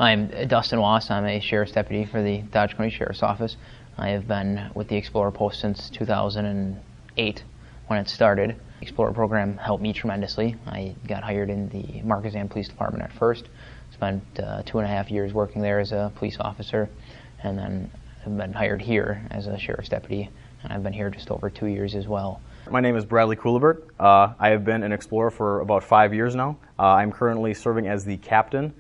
I'm Dustin Wass. I'm a Sheriff's Deputy for the Dodge County Sheriff's Office. I have been with the Explorer Post since 2008 when it started. The Explorer program helped me tremendously. I got hired in the Marquezine Police Department at first, spent 2.5 years working there as a police officer, and then I've been hired here as a Sheriff's Deputy, and I've been here just over 2 years as well. My name is Bradley Coolibert. I have been an Explorer for about 5 years now. I'm currently serving as the captain.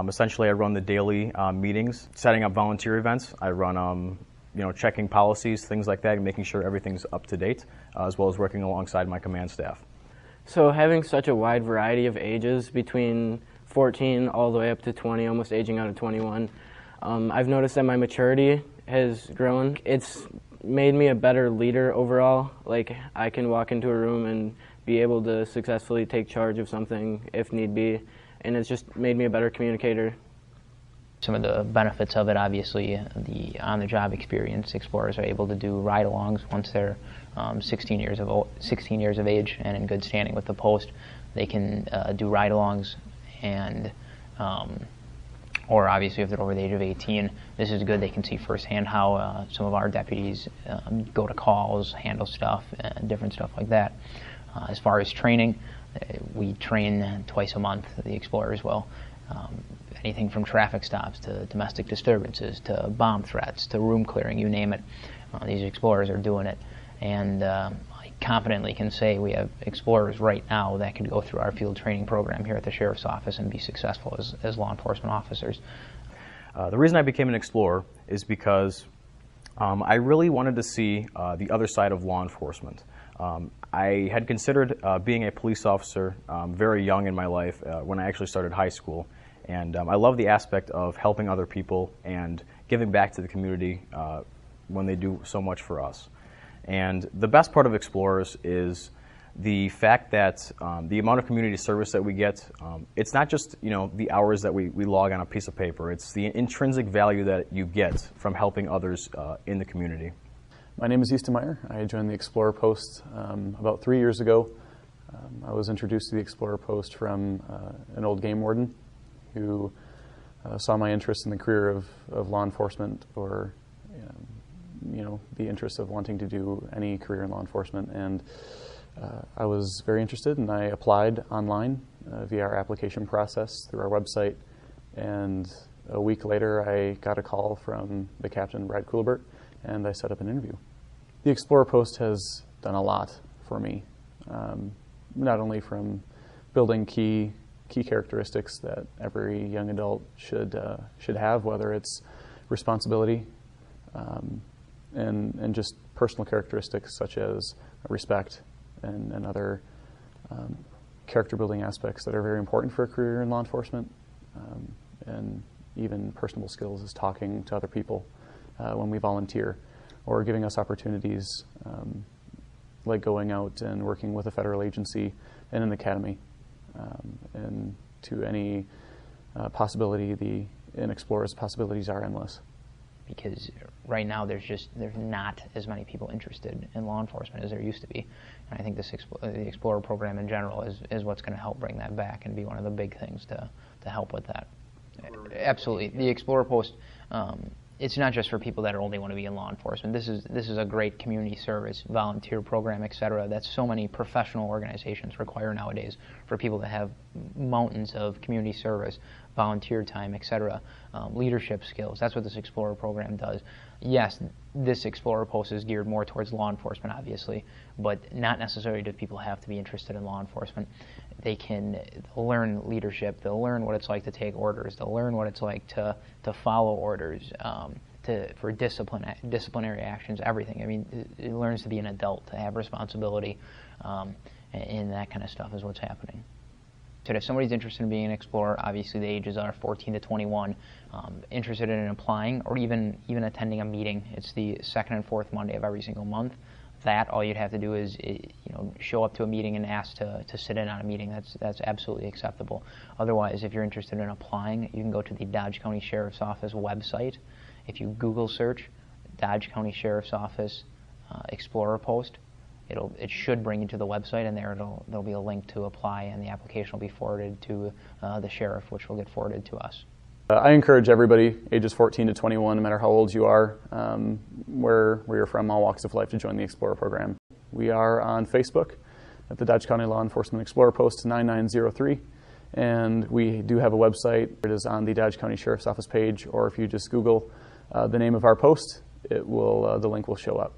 Essentially, I run the daily meetings, setting up volunteer events. I run, checking policies, things like that, and making sure everything's up to date, as well as working alongside my command staff. So having such a wide variety of ages, between 14 all the way up to 20, almost aging out of 21, I've noticed that my maturity has grown. It's made me a better leader overall. Like, I can walk into a room and be able to successfully take charge of something if need be, and it's just made me a better communicator. Some of the benefits of it, obviously, the on-the-job experience. Explorers are able to do ride-alongs once they're 16 years of age and in good standing with the post. They can do ride-alongs, and or obviously if they're over the age of 18, this is good. They can see firsthand how some of our deputies go to calls, handle stuff, and different stuff like that. As far as training, we train twice a month, the Explorers will. Anything from traffic stops to domestic disturbances to bomb threats to room clearing, you name it. These Explorers are doing it. And I confidently can say we have Explorers right now that can go through our field training program here at the Sheriff's Office and be successful as law enforcement officers. The reason I became an Explorer is because I really wanted to see the other side of law enforcement. I had considered being a police officer very young in my life when I actually started high school, and I love the aspect of helping other people and giving back to the community when they do so much for us. And the best part of Explorers is the fact that the amount of community service that we get, it's not just the hours that we log on a piece of paper, it's the intrinsic value that you get from helping others in the community. My name is Easton Meyer. I joined the Explorer Post about 3 years ago. I was introduced to the Explorer Post from an old game warden who saw my interest in the career of law enforcement, or the interest of wanting to do any career in law enforcement, and I was very interested, and I applied online via our application process through our website, and a week later I got a call from the captain, Brad Coolibert, and I set up an interview. The Explorer Post has done a lot for me, not only from building key characteristics that every young adult should have, whether it's responsibility and just personal characteristics such as respect and other character building aspects that are very important for a career in law enforcement, and even personable skills as talking to other people when we volunteer, or giving us opportunities like going out and working with a federal agency and an academy, and to any possibility. In Explorers, possibilities are endless. Because right now there's not as many people interested in law enforcement as there used to be, and I think the Explorer program in general is what's going to help bring that back and be one of the big things to help with that. Absolutely, the Explorer Post. It's not just for people that only want to be in law enforcement. This is a great community service, volunteer program, etc. that so many professional organizations require nowadays for people to have mountains of community service, volunteer time, etc. Leadership skills. That's what this Explorer program does. Yes, this Explorer Post is geared more towards law enforcement, obviously, but not necessarily do people have to be interested in law enforcement. They can learn leadership. They'll learn what it's like to take orders. They'll learn what it's like to follow orders, for disciplinary actions, everything. I mean, it learns to be an adult, to have responsibility, and that kind of stuff is what's happening. So if somebody's interested in being an Explorer, obviously the ages are 14 to 21, interested in applying or even attending a meeting. It's the second and fourth Monday of every single month. That all you'd have to do is show up to a meeting and ask to sit in on a meeting. That's absolutely acceptable. Otherwise, if you're interested in applying, you can go to the Dodge County Sheriff's Office website. If you Google search Dodge County Sheriff's Office Explorer Post, it should bring you to the website, and there'll be a link to apply, and the application will be forwarded to the sheriff, which will get forwarded to us. I encourage everybody, ages 14 to 21, no matter how old you are, where you're from, all walks of life, to join the Explorer program. We are on Facebook at the Dodge County Law Enforcement Explorer Post 9903, and we do have a website. It is on the Dodge County Sheriff's Office page, or if you just Google the name of our post, the link will show up.